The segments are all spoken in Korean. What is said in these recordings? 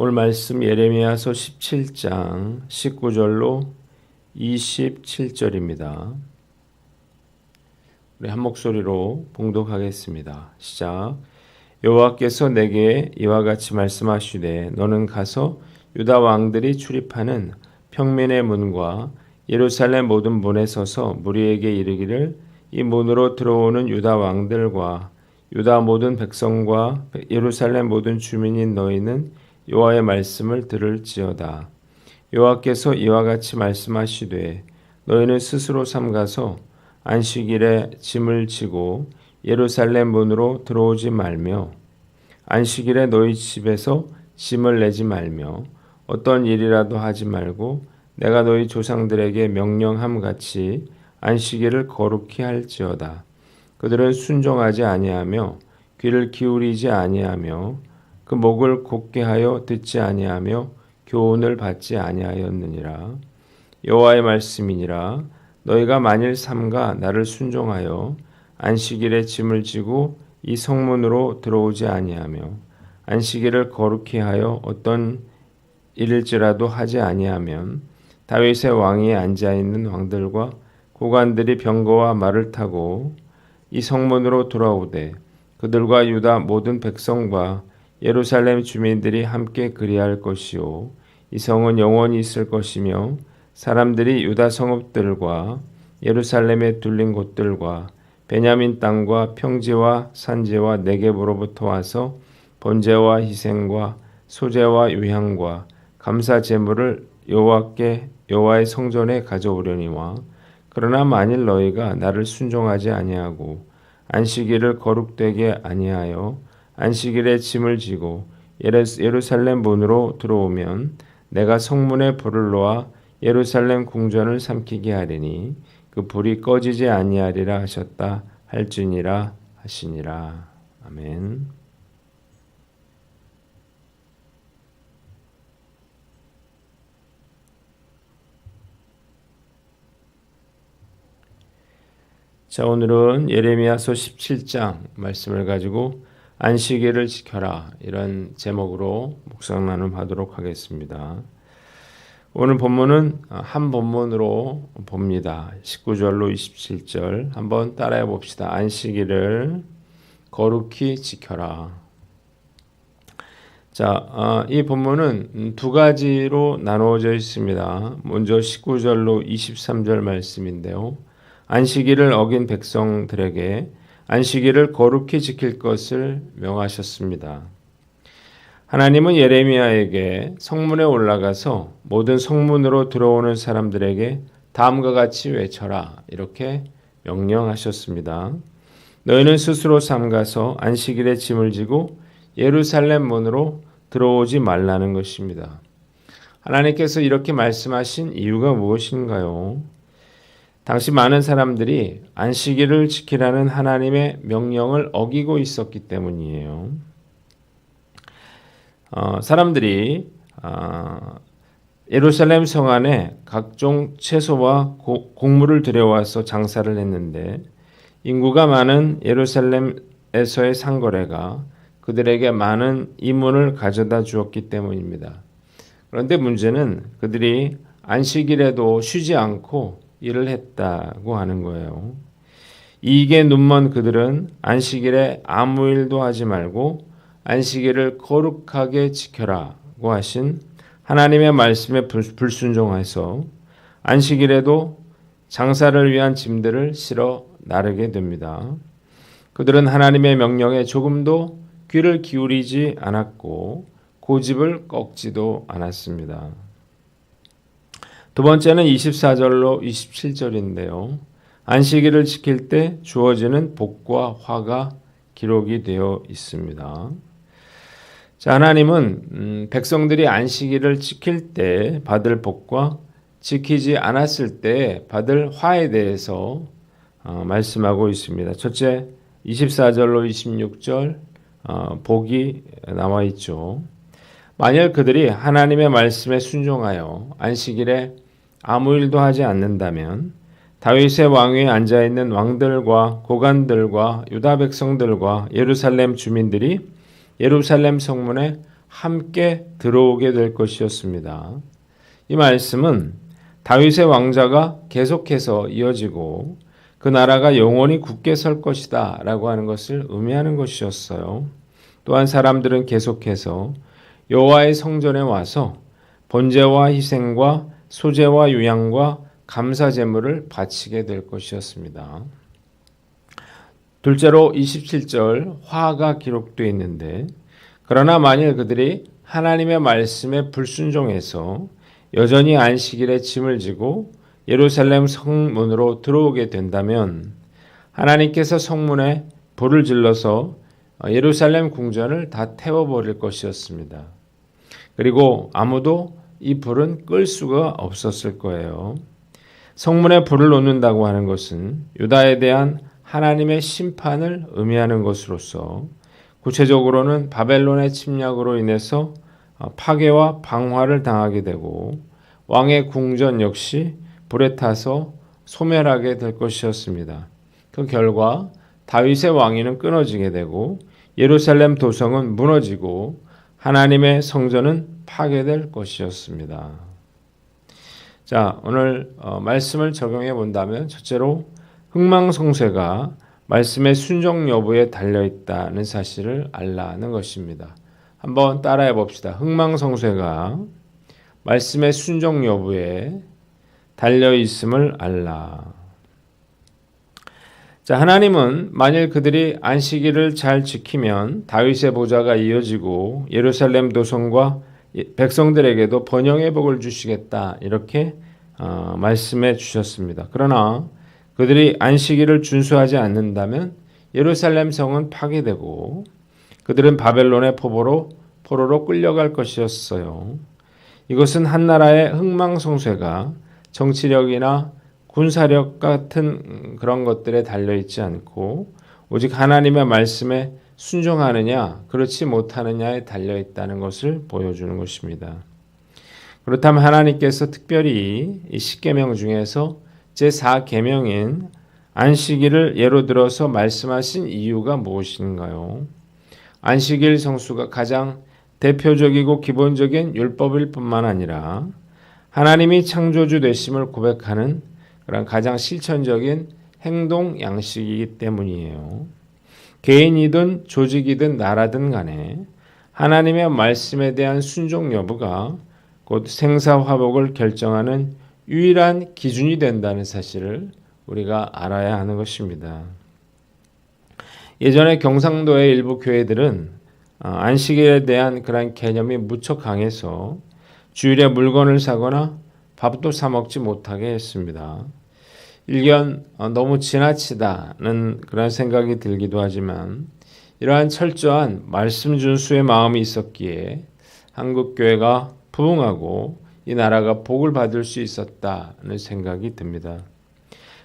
오늘 말씀 예레미야서 17장 19절로 27절입니다. 우리 한 목소리로 봉독하겠습니다. 시작. 여호와께서 내게 이와 같이 말씀하시되 너는 가서 유다 왕들이 출입하는 평민의 문과 예루살렘 모든 문에 서서 무리에게 이르기를 이 문으로 들어오는 유다 왕들과 유다 모든 백성과 예루살렘 모든 주민인 너희는 여호와의 말씀을 들을지어다. 여호와께서 이와 같이 말씀하시되 너희는 스스로 삼가서 안식일에 짐을 지고 예루살렘 문으로 들어오지 말며 안식일에 너희 집에서 짐을 내지 말며 어떤 일이라도 하지 말고 내가 너희 조상들에게 명령함 같이 안식일을 거룩히 할지어다. 그들은 순종하지 아니하며 귀를 기울이지 아니하며 그 목을 곧게 하여 듣지 아니하며 교훈을 받지 아니하였느니라. 여호와의 말씀이니라. 너희가 만일 삼가 나를 순종하여 안식일에 짐을 지고 이 성문으로 들어오지 아니하며 안식일을 거룩히 하여 어떤 일일지라도 하지 아니하면 다윗의 왕위에 앉아 있는 왕들과 고관들이 병거와 말을 타고 이 성문으로 돌아오되 그들과 유다 모든 백성과 예루살렘 주민들이 함께 그리할 것이요 이 성은 영원히 있을 것이며 사람들이 유다 성읍들과 예루살렘에 둘린 곳들과 베냐민 땅과 평지와 산지와 네겝으로부터 와서 번제와 희생과 소제와 유향과 감사 제물을 여호와의 성전에 가져오려니와 그러나 만일 너희가 나를 순종하지 아니하고 안식일을 거룩되게 아니하여 안식일에 짐을 지고 예루살렘 문으로 들어오면 내가 성문에 불을 놓아 예루살렘 궁전을 삼키게 하리니 그 불이 꺼지지 아니하리라 하셨다 할지니라 하시니라. 아멘. 자, 오늘은 예레미야서 17장 말씀을 가지고 안식일을 지켜라 이런 제목으로 묵상 나눔하도록 하겠습니다. 오늘 본문은 한 본문으로 봅니다. 19절로 27절 한번 따라해 봅시다. 안식일을 거룩히 지켜라. 자, 이 본문은 두 가지로 나누어져 있습니다. 먼저 19절로 23절 말씀인데요. 안식일을 어긴 백성들에게 안식일을 거룩히 지킬 것을 명하셨습니다. 하나님은 예레미야에게 성문에 올라가서 모든 성문으로 들어오는 사람들에게 다음과 같이 외쳐라 이렇게 명령하셨습니다. 너희는 스스로 삼가서 안식일에 짐을 지고 예루살렘 문으로 들어오지 말라는 것입니다. 하나님께서 이렇게 말씀하신 이유가 무엇인가요? 당시 많은 사람들이 안식일을 지키라는 하나님의 명령을 어기고 있었기 때문이에요. 사람들이 예루살렘 성 안에 각종 채소와 곡물을 들여와서 장사를 했는데 인구가 많은 예루살렘에서의 상거래가 그들에게 많은 이문을 가져다 주었기 때문입니다. 그런데 문제는 그들이 안식일에도 쉬지 않고 일을 했다고 하는 거예요. 이익에 눈먼 그들은 안식일에 아무 일도 하지 말고 안식일을 거룩하게 지켜라고 하신 하나님의 말씀에 불순종해서 안식일에도 장사를 위한 짐들을 실어 나르게 됩니다. 그들은 하나님의 명령에 조금도 귀를 기울이지 않았고 고집을 꺾지도 않았습니다. 두 번째는 24절로 27절인데요. 안식일을 지킬 때 주어지는 복과 화가 기록이 되어 있습니다. 자, 하나님은 백성들이 안식일을 지킬 때 받을 복과 지키지 않았을 때 받을 화에 대해서 말씀하고 있습니다. 첫째, 24절로 26절 복이 나와 있죠. 만일 그들이 하나님의 말씀에 순종하여 안식일에 아무 일도 하지 않는다면 다윗의 왕위에 앉아있는 왕들과 고관들과 유다 백성들과 예루살렘 주민들이 예루살렘 성문에 함께 들어오게 될 것이었습니다. 이 말씀은 다윗의 왕자가 계속해서 이어지고 그 나라가 영원히 굳게 설 것이다 라고 하는 것을 의미하는 것이었어요. 또한 사람들은 계속해서 여호와의 성전에 와서 번제와 희생과 소제와 유향과 감사 제물을 바치게 될 것이었습니다. 둘째로 27절 화가 기록되어 있는데 그러나 만일 그들이 하나님의 말씀에 불순종해서 여전히 안식일에 짐을 지고 예루살렘 성문으로 들어오게 된다면 하나님께서 성문에 불을 질러서 예루살렘 궁전을 다 태워버릴 것이었습니다. 그리고 아무도 이 불은 끌 수가 없었을 거예요. 성문에 불을 놓는다고 하는 것은 유다에 대한 하나님의 심판을 의미하는 것으로서 구체적으로는 바벨론의 침략으로 인해서 파괴와 방화를 당하게 되고 왕의 궁전 역시 불에 타서 소멸하게 될 것이었습니다. 그 결과 다윗의 왕위는 끊어지게 되고 예루살렘 도성은 무너지고 하나님의 성전은 파괴될 것이었습니다. 자, 오늘 말씀을 적용해 본다면 첫째로 흥망성쇠가 말씀의 순종 여부에 달려있다는 사실을 알라는 것입니다. 한번 따라해 봅시다. 흥망성쇠가 말씀의 순종 여부에 달려있음을 알라. 자, 하나님은 만일 그들이 안식일을 잘 지키면 다윗의 보좌가 이어지고 예루살렘 도성과 백성들에게도 번영의 복을 주시겠다 이렇게 말씀해 주셨습니다. 그러나 그들이 안식일을 준수하지 않는다면 예루살렘 성은 파괴되고 그들은 바벨론의 포로로 끌려갈 것이었어요. 이것은 한 나라의 흥망성쇠가 정치력이나 군사력 같은 그런 것들에 달려있지 않고 오직 하나님의 말씀에 순종하느냐 그렇지 못하느냐에 달려있다는 것을 보여주는 것입니다. 그렇다면 하나님께서 특별히 이 10계명 중에서 제4계명인 안식일을 예로 들어서 말씀하신 이유가 무엇인가요? 안식일 성수가 가장 대표적이고 기본적인 율법일 뿐만 아니라 하나님이 창조주 되심을 고백하는 그런 가장 실천적인 행동 양식이기 때문이에요. 개인이든 조직이든 나라든 간에 하나님의 말씀에 대한 순종 여부가 곧 생사화복을 결정하는 유일한 기준이 된다는 사실을 우리가 알아야 하는 것입니다. 예전에 경상도의 일부 교회들은 안식일에 대한 그런 개념이 무척 강해서 주일에 물건을 사거나 밥도 사 먹지 못하게 했습니다. 일견 너무 지나치다는 그런 생각이 들기도 하지만 이러한 철저한 말씀 준수의 마음이 있었기에 한국 교회가 부흥하고 이 나라가 복을 받을 수 있었다는 생각이 듭니다.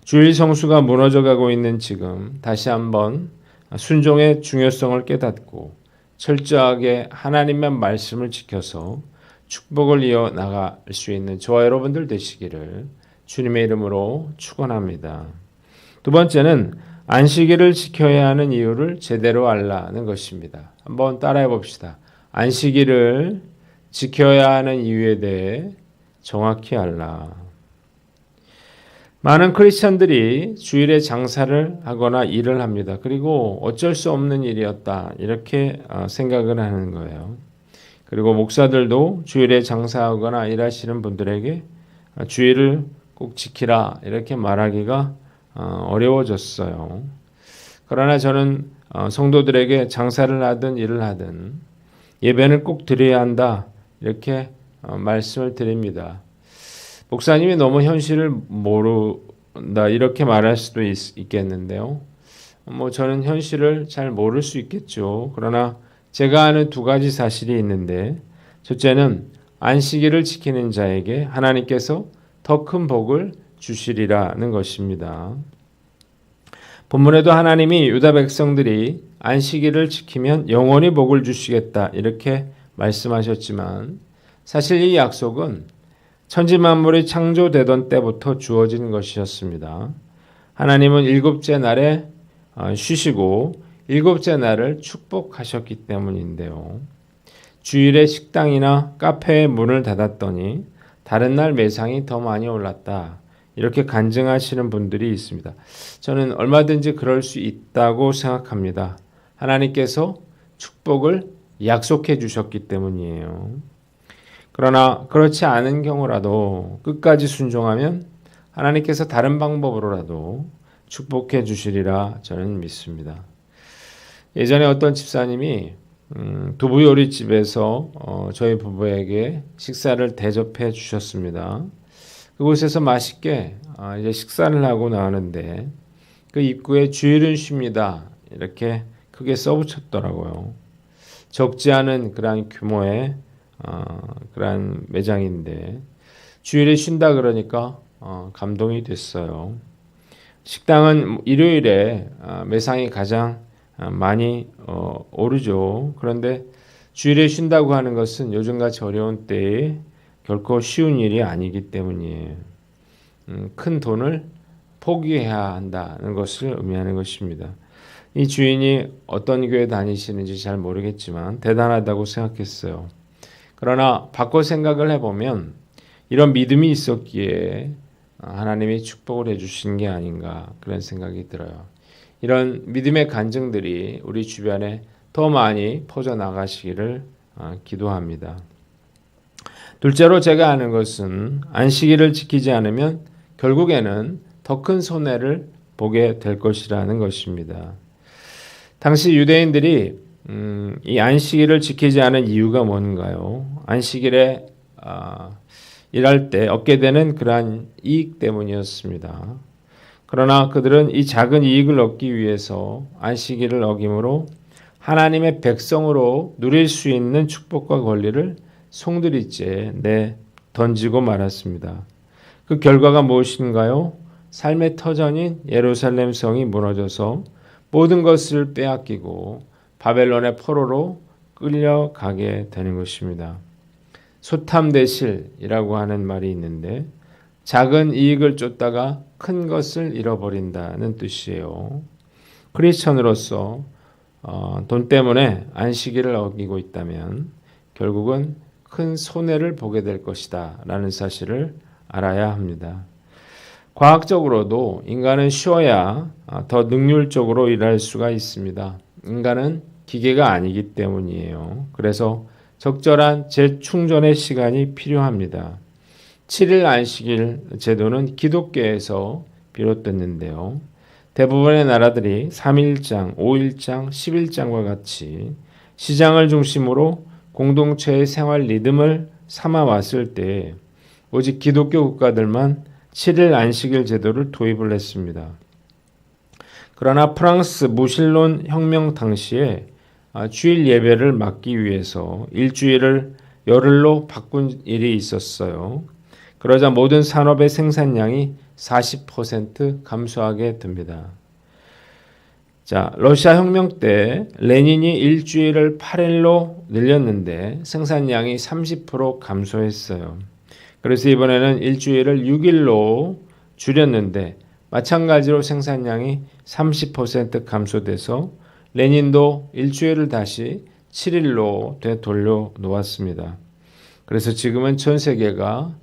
주일 성수가 무너져가고 있는 지금 다시 한번 순종의 중요성을 깨닫고 철저하게 하나님의 말씀을 지켜서 축복을 이어나갈 수 있는 저와 여러분들 되시기를 주님의 이름으로 축원합니다. 두 번째는 안식일을 지켜야 하는 이유를 제대로 알라는 것입니다. 한번 따라해 봅시다. 안식일을 지켜야 하는 이유에 대해 정확히 알라. 많은 크리스찬들이 주일에 장사를 하거나 일을 합니다. 그리고 어쩔 수 없는 일이었다 이렇게 생각을 하는 거예요. 그리고 목사들도 주일에 장사하거나 일하시는 분들에게 주일을 꼭 지키라 이렇게 말하기가 어려워졌어요. 그러나 저는 성도들에게 장사를 하든 일을 하든 예배는 꼭 드려야 한다 이렇게 말씀을 드립니다. 목사님이 너무 현실을 모른다 이렇게 말할 수도 있겠는데요. 저는 현실을 잘 모를 수 있겠죠. 그러나 제가 아는 두 가지 사실이 있는데 첫째는 안식일을 지키는 자에게 하나님께서 더 큰 복을 주시리라는 것입니다. 본문에도 하나님이 유다 백성들이 안식일을 지키면 영원히 복을 주시겠다 이렇게 말씀하셨지만 사실 이 약속은 천지 만물이 창조되던 때부터 주어진 것이었습니다. 하나님은 일곱째 날에 쉬시고 일곱째 날을 축복하셨기 때문인데요. 주일에 식당이나 카페에 문을 닫았더니 다른 날 매상이 더 많이 올랐다. 이렇게 간증하시는 분들이 있습니다. 저는 얼마든지 그럴 수 있다고 생각합니다. 하나님께서 축복을 약속해 주셨기 때문이에요. 그러나 그렇지 않은 경우라도 끝까지 순종하면 하나님께서 다른 방법으로라도 축복해 주시리라 저는 믿습니다. 예전에 어떤 집사님이 두부 요리집에서 저희 부부에게 식사를 대접해 주셨습니다. 그곳에서 맛있게 이제 식사를 하고 나오는데 그 입구에 주일은 쉽니다. 이렇게 크게 써붙였더라고요. 적지 않은 그러한 규모의 그러한 매장인데 주일에 쉰다 그러니까 감동이 됐어요. 식당은 일요일에 매상이 가장 많이 오르죠. 그런데 주일에 쉰다고 하는 것은 요즘같이 어려운 때에 결코 쉬운 일이 아니기 때문이에요. 큰 돈을 포기해야 한다는 것을 의미하는 것입니다. 이 주인이 어떤 교회 다니시는지 잘 모르겠지만 대단하다고 생각했어요. 그러나 바꿔 생각을 해보면 이런 믿음이 있었기에 하나님이 축복을 해주신 게 아닌가 그런 생각이 들어요. 이런 믿음의 간증들이 우리 주변에 더 많이 퍼져나가시기를 기도합니다. 둘째로 제가 아는 것은 안식일을 지키지 않으면 결국에는 더 큰 손해를 보게 될 것이라는 것입니다. 당시 유대인들이 이 안식일을 지키지 않은 이유가 뭔가요? 안식일에 일할 때 얻게 되는 그러한 이익 때문이었습니다. 그러나 그들은 이 작은 이익을 얻기 위해서 안식일을 어김으로 하나님의 백성으로 누릴 수 있는 축복과 권리를 송두리째 던지고 말았습니다. 그 결과가 무엇인가요? 삶의 터전인 예루살렘 성이 무너져서 모든 것을 빼앗기고 바벨론의 포로로 끌려가게 되는 것입니다. 소탐대실이라고 하는 말이 있는데 작은 이익을 쫓다가 큰 것을 잃어버린다는 뜻이에요. 크리스천으로서 돈 때문에 안식일을 어기고 있다면 결국은 큰 손해를 보게 될 것이다 라는 사실을 알아야 합니다. 과학적으로도 인간은 쉬어야 더 능률적으로 일할 수가 있습니다. 인간은 기계가 아니기 때문이에요. 그래서 적절한 재충전의 시간이 필요합니다. 7일 안식일 제도는 기독교에서 비롯됐는데요. 대부분의 나라들이 3일장, 5일장, 10일장과 같이 시장을 중심으로 공동체의 생활 리듬을 삼아왔을 때 오직 기독교 국가들만 7일 안식일 제도를 도입을 했습니다. 그러나 프랑스 무신론 혁명 당시에 주일 예배를 막기 위해서 일주일을 열흘로 바꾼 일이 있었어요. 그러자 모든 산업의 생산량이 40% 감소하게 됩니다. 자, 러시아 혁명 때 레닌이 일주일을 8일로 늘렸는데 생산량이 30% 감소했어요. 그래서 이번에는 일주일을 6일로 줄였는데 마찬가지로 생산량이 30% 감소돼서 레닌도 일주일을 다시 7일로 되돌려 놓았습니다. 그래서 지금은 전 세계가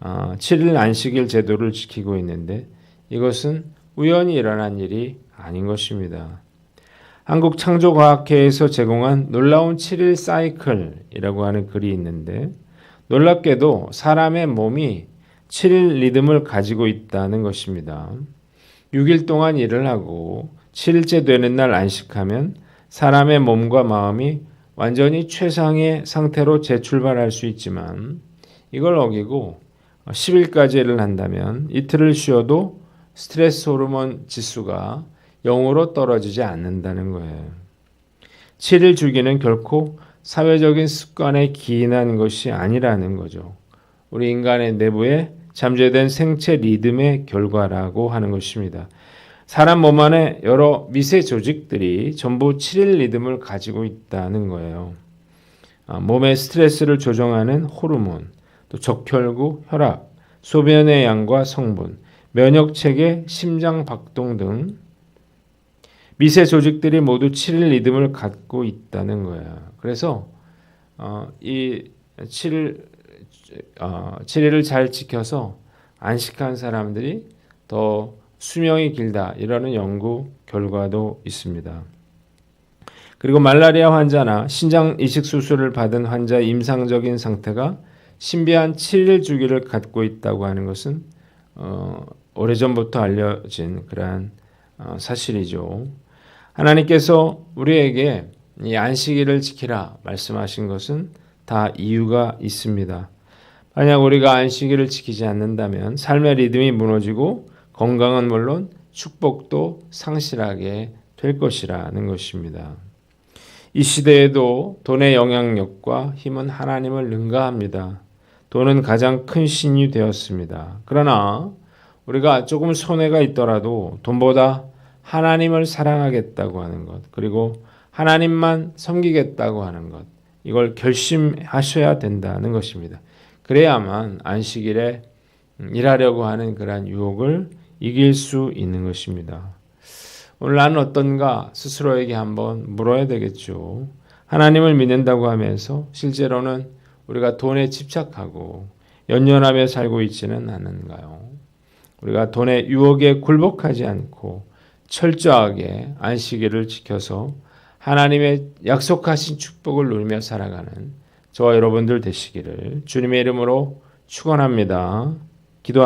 7일 안식일 제도를 지키고 있는데 이것은 우연히 일어난 일이 아닌 것입니다. 한국창조과학회에서 제공한 놀라운 7일 사이클이라고 하는 글이 있는데 놀랍게도 사람의 몸이 7일 리듬을 가지고 있다는 것입니다. 6일 동안 일을 하고 7일째 되는 날 안식하면 사람의 몸과 마음이 완전히 최상의 상태로 재출발할 수 있지만 이걸 어기고 10일까지 일을 한다면 이틀을 쉬어도 스트레스 호르몬 지수가 0으로 떨어지지 않는다는 거예요. 7일 주기는 결코 사회적인 습관에 기인한 것이 아니라는 거죠. 우리 인간의 내부에 잠재된 생체 리듬의 결과라고 하는 것입니다. 사람 몸 안에 여러 미세 조직들이 전부 7일 리듬을 가지고 있다는 거예요. 몸의 스트레스를 조정하는 호르몬, 또 적혈구, 혈압, 소변의 양과 성분, 면역체계, 심장 박동 등 미세 조직들이 모두 7일 리듬을 갖고 있다는 거예요. 그래서 이 7일을 잘 지켜서 안식한 사람들이 더 수명이 길다 이러는 연구 결과도 있습니다. 그리고 말라리아 환자나 신장 이식 수술을 받은 환자의 임상적인 상태가 신비한 7일 주기를 갖고 있다고 하는 것은 오래전부터 알려진 그러한 사실이죠. 하나님께서 우리에게 이 안식일을 지키라 말씀하신 것은 다 이유가 있습니다. 만약 우리가 안식일을 지키지 않는다면 삶의 리듬이 무너지고 건강은 물론 축복도 상실하게 될 것이라는 것입니다. 이 시대에도 돈의 영향력과 힘은 하나님을 능가합니다. 돈은 가장 큰 신이 되었습니다. 그러나 우리가 조금 손해가 있더라도 돈보다 하나님을 사랑하겠다고 하는 것, 그리고 하나님만 섬기겠다고 하는 것, 이걸 결심하셔야 된다는 것입니다. 그래야만 안식일에 일하려고 하는 그러한 유혹을 이길 수 있는 것입니다. 오늘 나는 어떤가 스스로에게 한번 물어야 되겠죠. 하나님을 믿는다고 하면서 실제로는 우리가 돈에 집착하고 연연하며 살고 있지는 않은가요? 우리가 돈의 유혹에 굴복하지 않고 철저하게 안식일을 지켜서 하나님의 약속하신 축복을 누리며 살아가는 저와 여러분들 되시기를 주님의 이름으로 축원합니다.